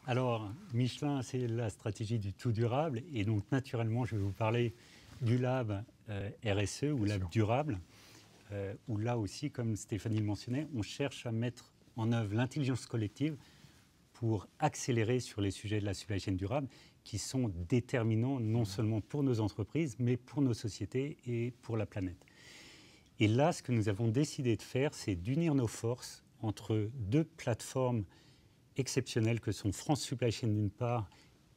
Alors, Michelin, c'est la stratégie du tout durable. Et donc, naturellement, je vais vous parler du lab RSE ou Bien lab sûr. durable, où là aussi, comme Stéphanie le mentionnait, on cherche à mettre en œuvre l'intelligence collective pour accélérer sur les sujets de la supply chain durable qui sont déterminants non seulement pour nos entreprises, mais pour nos sociétés et pour la planète. Et là, ce que nous avons décidé de faire, c'est d'unir nos forces entre deux plateformes exceptionnelles que sont France Supply Chain d'une part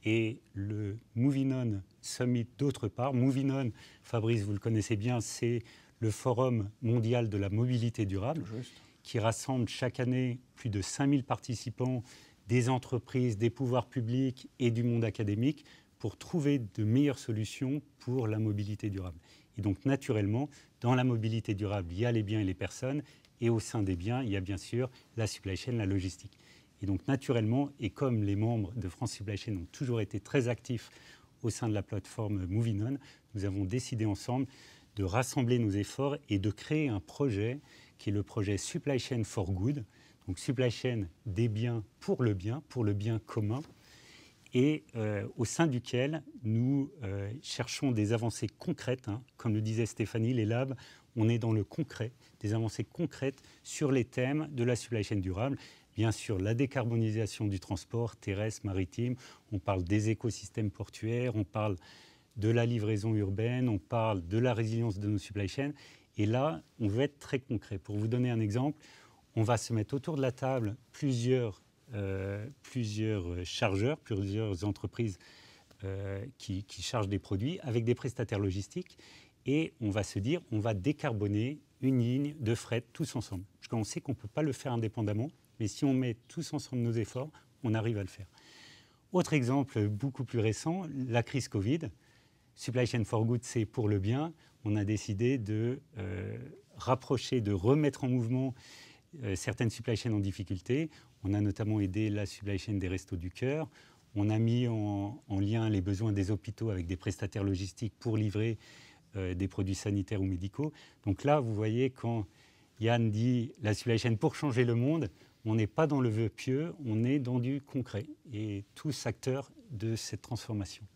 et le Moving On Summit d'autre part. Moving On, Fabrice, vous le connaissez bien, c'est le forum mondial de la mobilité durable Tout juste. qui rassemble chaque année plus de 5000 participants des entreprises, des pouvoirs publics et du monde académique pour trouver de meilleures solutions pour la mobilité durable. Et donc naturellement, dans la mobilité durable, il y a les biens et les personnes, et au sein des biens, il y a bien sûr la supply chain, la logistique. Et donc naturellement, et comme les membres de France Supply Chain ont toujours été très actifs au sein de la plateforme Moving On, nous avons décidé ensemble de rassembler nos efforts et de créer un projet qui est le projet Supply Chain for Good, donc supply chain des biens, pour le bien commun, et au sein duquel nous cherchons des avancées concrètes, hein. Comme le disait Stéphanie, les labs, on est dans le concret, des avancées concrètes sur les thèmes de la supply chain durable. Bien sûr, la décarbonisation du transport terrestre, maritime, on parle des écosystèmes portuaires, on parle de la livraison urbaine, on parle de la résilience de nos supply chains. Et là, on veut être très concret. Pour vous donner un exemple, on va se mettre autour de la table plusieurs chargeurs, plusieurs entreprises qui chargent des produits avec des prestataires logistiques. Et on va se dire, on va décarboner une ligne de fret tous ensemble. Parce qu'on sait qu'on ne peut pas le faire indépendamment, mais si on met tous ensemble nos efforts, on arrive à le faire. Autre exemple beaucoup plus récent, la crise Covid. Supply Chain for Good, c'est pour le bien. On a décidé de rapprocher, de remettre en mouvement certaines supply chains en difficulté. On a notamment aidé la supply chain des Restos du Cœur. On a mis en lien les besoins des hôpitaux avec des prestataires logistiques pour livrer des produits sanitaires ou médicaux. Donc là, vous voyez, quand Yann dit la supply chain pour changer le monde, on n'est pas dans le vœu pieux, on est dans du concret et tous acteurs de cette transformation.